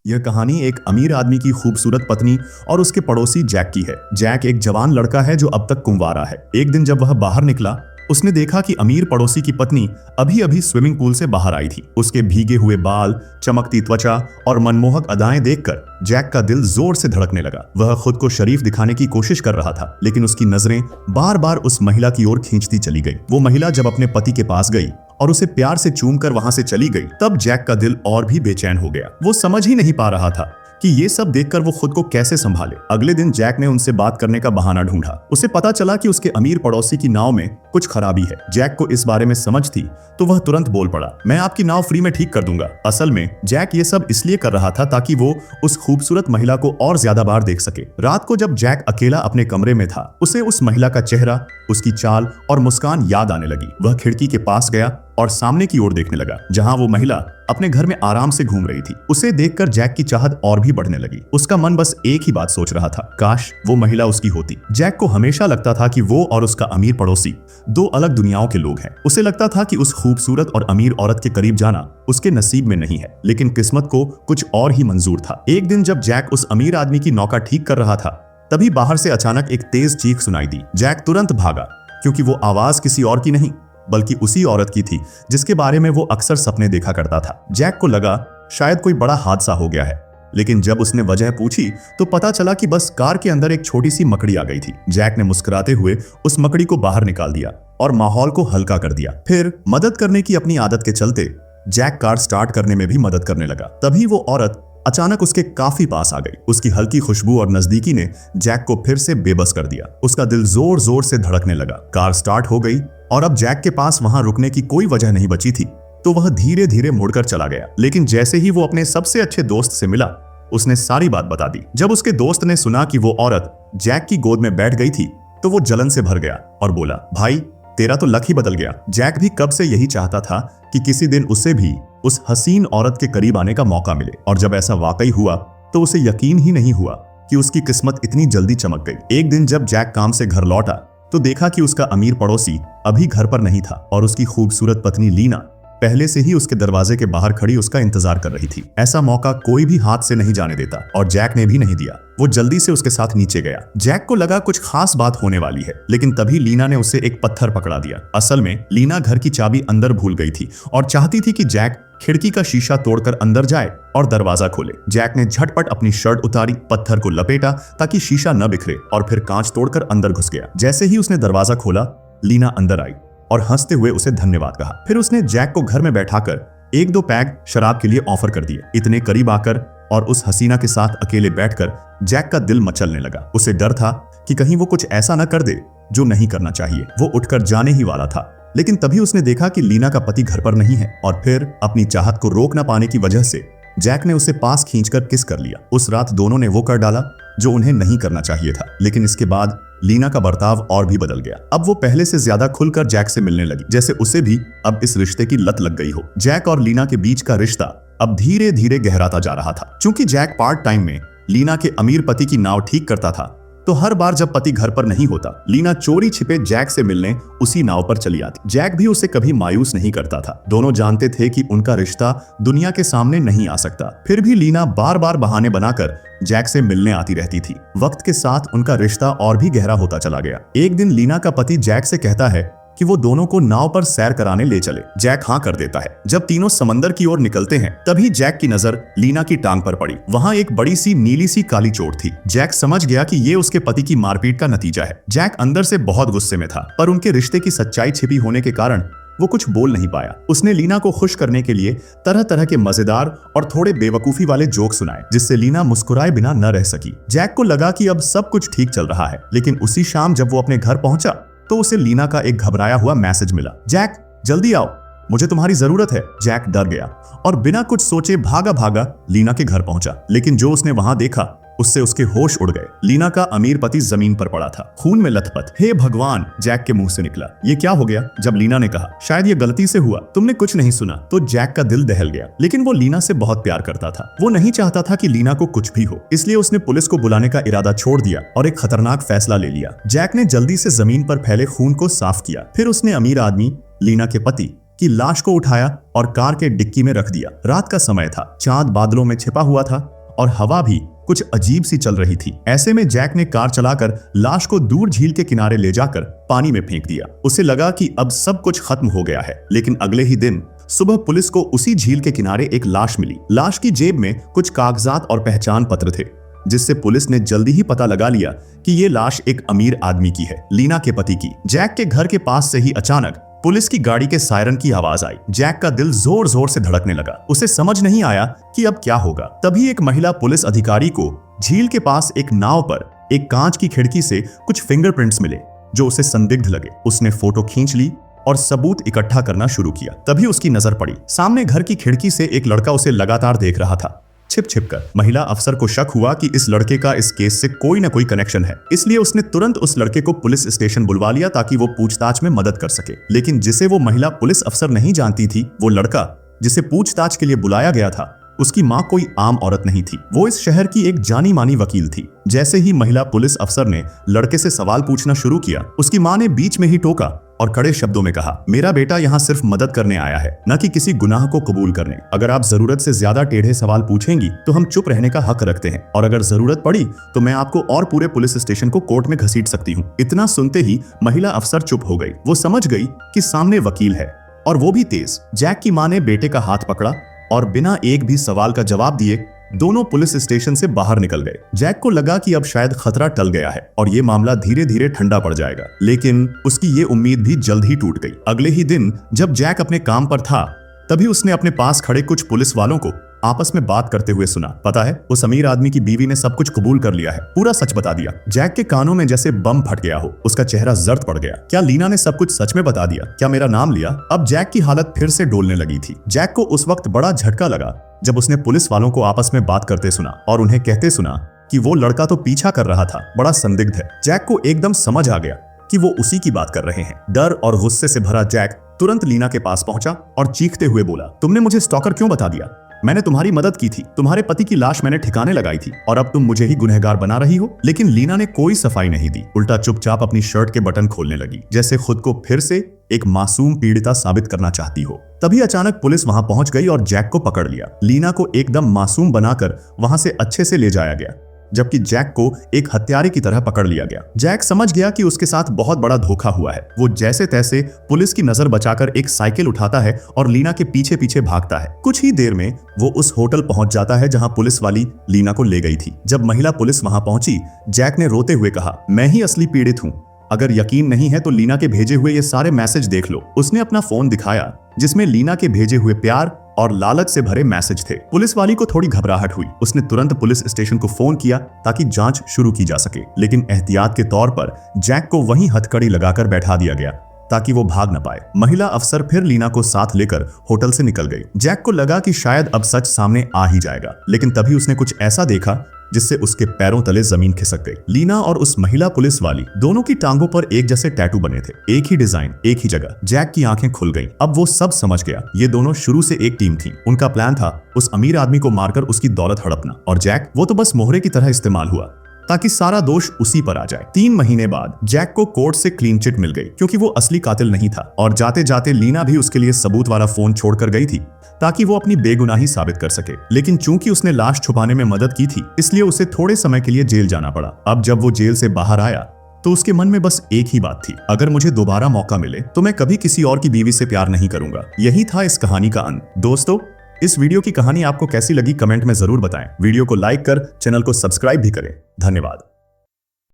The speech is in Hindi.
यह कहानी एक अमीर आदमी की खूबसूरत पत्नी और उसके पड़ोसी जैक की है। जैक एक जवान लड़का है जो अब तक कुंवारा है। एक दिन जब वह बाहर निकला, उसने देखा कि अमीर पड़ोसी की पत्नी अभी अभी स्विमिंग पूल से बाहर आई थी। उसके भीगे हुए बाल, चमकती त्वचा और मनमोहक अदाएं देखकर जैक का दिल जोर से धड़कने लगा। वह खुद को शरीफ दिखाने की कोशिश कर रहा था, लेकिन उसकी नजरें बार बार उस महिला की ओर खींचती चली गई। वो महिला जब अपने पति के पास गई और उसे प्यार से चूमकर वहां से चली गई, तब जैक का दिल और भी बेचैन हो गया। वो समझ ही नहीं पा रहा था कि ये सब देखकर वो खुद को कैसे संभाले। अगले दिन जैक ने उनसे बात करने का बहाना ढूंढा। उसे पता चला कि उसके अमीर पड़ोसी की नाव में कुछ खराबी है। जैक को इस बारे में समझ थी, तो वह तुरंत बोल पड़ा, मैं आपकी नाव फ्री में ठीक कर दूंगा। असल में जैक ये सब इसलिए कर रहा था ताकि वो उस खूबसूरत महिला को और ज्यादा बार देख सके। रात को जब जैक अकेला अपने कमरे में था, उसे उस महिला का चेहरा, उसकी चाल और मुस्कान याद आने लगी। वह खिड़की के पास गया और सामने की ओर देखने लगा, जहां वो महिला अपने घर में आराम से घूम रही थी। उसे देखकर जैक की चाहत और भी बढ़ने लगी। उसका मन बस एक ही बात सोच रहा था, काश वो महिला उसकी होती। जैक को हमेशा लगता था कि वो और उसका अमीर पड़ोसी दो अलग दुनियाओं के लोग हैं। उसे लगता था कि उस खूबसूरत और अमीर औरत के करीब जाना उसके नसीब में नहीं है, लेकिन किस्मत को कुछ और ही मंजूर था। एक दिन जब जैक उस अमीर आदमी की नौका ठीक कर रहा था, तभी बाहर से अचानक एक तेज चीख सुनाई दी। जैक तुरंत भागा, क्योंकि वो आवाज किसी और की नहीं बल्कि उसी औरत की थी जिसके बारे में वो अक्सर सपने देखा करता था। जैक को लगा शायद कोई बड़ा हादसा हो गया है, लेकिन जब उसने वजह पूछी तो पता चला कि बस कार के अंदर एक छोटी सी मकड़ी आ गई थी। जैक ने मुस्कुराते हुए उस मकड़ी को बाहर निकाल दिया और माहौल को हल्का कर दिया। फिर मदद करने की अपनी आदत के चलते जैक कार स्टार्ट करने में भी मदद करने लगा। तभी वो औरत अचानक उसके काफी पास आ गई। उसकी हल्की खुशबू और नजदीकी ने जैक को फिर से बेबस कर दिया। उसका दिल जोर जोर से धड़कने लगा। कार स्टार्ट हो गई और अब जैक के पास वहां रुकने की कोई वजह नहीं बची थी, तो वह धीरे धीरे मुड़कर चला गया। लेकिन जैसे ही वो अपने सबसे अच्छे दोस्त से मिला, उसने सारी बात बता दी। जब उसके दोस्त ने सुना कि वो औरत जैक की गोद में बैठ गई थी, तो वो जलन से भर गया और बोला, भाई तेरा तो लक ही बदल गया। जैक भी कब से यही चाहता था कि किसी दिन उसे भी उस हसीन औरत के करीब आने का मौका मिले, और जब ऐसा वाकई हुआ तो उसे यकीन ही नहीं हुआ कि उसकी किस्मत इतनी जल्दी चमक गई। एक दिन जब जैक काम से घर लौटा तो देखा कि उसका अमीर पड़ोसी अभी घर पर नहीं था और उसकी खूबसूरत पत्नी लीना पहले से ही उसके दरवाजे के बाहर खड़ी उसका इंतजार कर रही थी। ऐसा मौका कोई भी हाथ से नहीं जाने देता, और जैक ने भी नहीं दिया। वो जल्दी से उसके साथ नीचे गया। जैक को लगा कुछ खास बात होने वाली है, लेकिन तभी लीना ने उसे एक पत्थर पकड़ा दिया। असल में लीना घर की चाबी अंदर भूल गई थी और चाहती थी कि जैक खिड़की का शीशा तोड़कर अंदर जाए और दरवाजा खोले। जैक ने झटपट अपनी शर्ट उतारी, पत्थर को लपेटा ताकि शीशा न बिखरे, और फिर कांच तोड़कर अंदर घुस गया। जैसे ही उसने दरवाजा खोला, लीना अंदर आई और हंसते हुए उसे धन्यवाद कहा। फिर उसने जैक को घर में बैठाकर एक दो पैग शराब के लिए ऑफर कर दिए। इतने करीब आकर और उस हसीना के साथ अकेले बैठकर जैक का दिल मचलने लगा। उसे डर था कि कहीं वो कुछ ऐसा न कर दे जो नहीं करना चाहिए। वो उठकर जाने ही वाला था, लेकिन तभी उसने देखा कि लीना का पति घर पर नहीं है, और फिर अपनी चाहत को रोक न पाने की वजह से जैक ने उसे पास खींचकर किस कर लिया। उस रात दोनों ने वो कर डाला जो उन्हें नहीं करना चाहिए था, लेकिन इसके बाद लीना का बर्ताव और भी बदल गया। अब वो पहले से ज्यादा खुलकर जैक से मिलने लगी, जैसे उसे भी अब इस रिश्ते की लत लग गई हो। जैक और लीना के बीच का रिश्ता अब धीरे धीरे गहराता जा रहा था। चूंकि जैक पार्ट टाइम में लीना के अमीर पति की नाव ठीक करता था, तो हर बार जब पति घर पर नहीं होता, लीना चोरी छिपे जैक से मिलने उसी नाव पर चली आती। जैक भी उसे कभी मायूस नहीं करता था। दोनों जानते थे कि उनका रिश्ता दुनिया के सामने नहीं आ सकता, फिर भी लीना बार बार बहाने बनाकर जैक से मिलने आती रहती थी। वक्त के साथ उनका रिश्ता और भी गहरा होता चला गया। एक दिन लीना का पति जैक से कहता है कि वो दोनों को नाव पर सैर कराने ले चले। जैक हाँ कर देता है। जब तीनों समंदर की ओर निकलते हैं, तभी जैक की नजर लीना की टांग पर पड़ी। वहां एक बड़ी सी नीली सी काली चोट थी। जैक समझ गया कि ये उसके पति की मारपीट का नतीजा है। जैक अंदर से बहुत गुस्से में था, पर उनके रिश्ते की सच्चाई छिपी होने के कारण वो कुछ बोल नहीं पाया। उसने लीना को खुश करने के लिए तरह तरह के मजेदार और थोड़े बेवकूफी वाले जोक सुनाए, जिससे लीना मुस्कुराए बिना न रह सकी। जैक को लगा कि अब सब कुछ ठीक चल रहा है, लेकिन उसी शाम जब वो अपने घर पहुंचा तो उसे लीना का एक घबराया हुआ मैसेज मिला, जैक जल्दी आओ, मुझे तुम्हारी जरूरत है। जैक डर गया और बिना कुछ सोचे भागा भागा लीना के घर पहुंचा, लेकिन जो उसने वहां देखा उससे उसके होश उड़ गए। लीना का अमीर पति जमीन पर पड़ा था, खून में लथपथ। हे भगवान, जैक के मुंह से निकला। ये क्या हो गया? जब लीना ने कहा, शायद ये गलती से हुआ, तुमने कुछ नहीं सुना, तो जैक का दिल दहल गया। लेकिन वो लीना से बहुत प्यार करता था। वो नहीं चाहता था कि लीना को कुछ भी हो, इसलिए उसने पुलिस को बुलाने का इरादा छोड़ दिया और एक खतरनाक फैसला ले लिया। जैक ने जल्दी से जमीन पर फैले खून को साफ किया। फिर उसने अमीर आदमी, लीना के पति कि लाश को उठाया और कार के डिक्की में रख दिया। रात का समय था, चांद बादलों में छिपा हुआ था और हवा भी कुछ अजीब सी चल रही थी। ऐसे में जैक ने कार चलाकर लाश को दूर झील के किनारे ले जाकर पानी में फेंक दिया। उसे लगा कि अब सब कुछ खत्म हो गया है, लेकिन अगले ही दिन सुबह पुलिस को उसी झील के किनारे एक लाश मिली। लाश की जेब में कुछ कागजात और पहचान पत्र थे, जिससे पुलिस ने जल्दी ही पता लगा लिया कि ये लाश एक अमीर आदमी की है, लीना के पति की। जैक के घर के पास से ही अचानक पुलिस की गाड़ी के सायरन की आवाज आई। जैक का दिल जोर जोर से धड़कने लगा। उसे समझ नहीं आया कि अब क्या होगा। तभी एक महिला पुलिस अधिकारी को झील के पास एक नाव पर एक कांच की खिड़की से कुछ फिंगरप्रिंट्स मिले जो उसे संदिग्ध लगे। उसने फोटो खींच ली और सबूत इकट्ठा करना शुरू किया। तभी उसकी नजर पड़ी, सामने घर की खिड़की से एक लड़का उसे लगातार देख रहा था, छिप छिप कर। महिला अफसर को शक हुआ कि इस लड़के का इस केस से कोई न कोई कनेक्शन है, इसलिए उसने तुरंत उस लड़के को पुलिस स्टेशन बुलवा लिया ताकि वो पूछताछ में मदद कर सके। लेकिन जिसे वो महिला पुलिस अफसर नहीं जानती थी, वो लड़का जिसे पूछताछ के लिए बुलाया गया था, उसकी माँ कोई आम औरत नहीं थी। वो इस शहर की एक जानी मानी वकील थी। जैसे ही महिला पुलिस अफसर ने लड़के से सवाल पूछना शुरू किया, उसकी माँ ने बीच में ही टोका और कड़े शब्दों में कहा, मेरा बेटा यहाँ सिर्फ मदद करने आया है, न कि किसी गुनाह को कबूल करने। अगर आप जरूरत से ज्यादा टेढ़े सवाल पूछेंगी तो हम चुप रहने का हक रखते हैं, और अगर जरूरत पड़ी तो मैं आपको और पूरे पुलिस स्टेशन को कोर्ट में घसीट सकती हूँ। इतना सुनते ही महिला अफसर चुप हो गई। वो समझ गई कि सामने वकील है, और वो भी तेज। जैक की माँ ने बेटे का हाथ पकड़ा और बिना एक भी सवाल का जवाब दिए दोनों पुलिस स्टेशन से बाहर निकल गए। जैक को लगा कि अब शायद खतरा टल गया है और ये मामला धीरे धीरे ठंडा पड़ जाएगा, लेकिन उसकी ये उम्मीद भी जल्द ही टूट गई। अगले ही दिन जब जैक अपने काम पर था, तभी उसने अपने पास खड़े कुछ पुलिस वालों को आपस में बात करते हुए सुना। पता है, उस अमीर आदमी की बीवी ने सब कुछ कबूल कर लिया है, पूरा सच बता दिया। जैक के कानों में जैसे बम फट गया हो, उसका चेहरा जर्द पड़ गया। क्या लीना ने सब कुछ सच में बता दिया? क्या मेरा नाम लिया? अब जैक की हालत फिर से डोलने लगी थी। जैक को उस वक्त बड़ा झटका लगा जब उसने पुलिस वालों को आपस में बात करते सुना और उन्हें कहते सुना कि वो लड़का तो पीछा कर रहा था, बड़ा संदिग्ध है। जैक को एकदम समझ आ गया कि वो उसी की बात कर रहे हैं। डर और गुस्से से भरा जैक तुरंत लीना के पास पहुंचा और चीखते हुए बोला, तुमने मुझे स्टॉकर क्यों बता दिया? मैंने तुम्हारी मदद की थी, तुम्हारे पति की लाश मैंने ठिकाने लगाई थी, और अब तुम मुझे ही गुनहगार बना रही हो। लेकिन लीना ने कोई सफाई नहीं दी, उल्टा चुपचाप अपनी शर्ट के बटन खोलने लगी, जैसे खुद को फिर से एक मासूम पीड़िता साबित करना चाहती हो। तभी अचानक पुलिस वहां पहुंच गई और जैक को पकड़ लिया। लीना को एकदम मासूम बनाकर वहां से अच्छे से ले जाया गया, जबकि जैक को एक हत्यारे की तरह पकड़ लिया गया। जैक समझ गया कि उसके साथ बहुत बड़ा धोखा हुआ है। वो जैसे तैसे पुलिस की नजर बचाकर एक साइकिल उठाता है और लीना के पीछे पीछे भागता है। कुछ ही देर में वो उस होटल पहुंच जाता है जहां पुलिस वाली लीना को ले गई थी। जब महिला पुलिस वहां पहुंची, जैक ने रोते हुए कहा, मैं ही असली पीड़ित हूँ। अगर यकीन नहीं है तो लीना के भेजे हुए ये सारे मैसेज देख लो। उसने अपना फोन दिखाया जिसमें लीना के भेजे हुए प्यार और लालच से भरे मैसेज थे। पुलिस वाली को थोड़ी घबराहट हुई। उसने तुरंत पुलिस स्टेशन को फोन किया ताकि जांच शुरू की जा सके, लेकिन एहतियात के तौर पर जैक को वहीं हथकड़ी लगाकर बैठा दिया गया ताकि वो भाग न पाए। महिला अफसर फिर लीना को साथ लेकर होटल से निकल गई। जैक को लगा कि शायद अब सच सामने आ ही जाएगा, लेकिन तभी उसने कुछ ऐसा देखा जिससे उसके पैरों तले जमीन खिसक गई। लीना और उस महिला पुलिस वाली दोनों की टांगों पर एक जैसे टैटू बने थे, एक ही डिजाइन, एक ही जगह। जैक की आंखें खुल गईं। अब वो सब समझ गया। ये दोनों शुरू से एक टीम थी। उनका प्लान था उस अमीर आदमी को मारकर उसकी दौलत हड़पना, और जैक वो तो बस मोहरे की तरह इस्तेमाल हुआ ताकि सारा दोष उसी पर आ जाए। 3 महीने बाद जैक को कोर्ट से क्लीन चिट मिल गई, क्योंकि वो असली कातिल नहीं था, और जाते जाते लीना भी उसके लिए सबूत वाला फोन छोड़कर गई थी ताकि वो अपनी बेगुनाही साबित कर सके। लेकिन चूंकि उसने लाश छुपाने में मदद की थी, इसलिए उसे थोड़े समय के लिए जेल जाना पड़ा। अब जब वो जेल से बाहर आया तो उसके मन में बस एक ही बात थी, अगर मुझे दोबारा मौका मिले तो मैं कभी किसी और की बीवी से प्यार नहीं करूंगा। यही था इस कहानी का अंत। दोस्तों, इस वीडियो की कहानी आपको कैसी लगी कमेंट में जरूर बताएं। वीडियो को लाइक कर चैनल को सब्सक्राइब भी करें। धन्यवाद।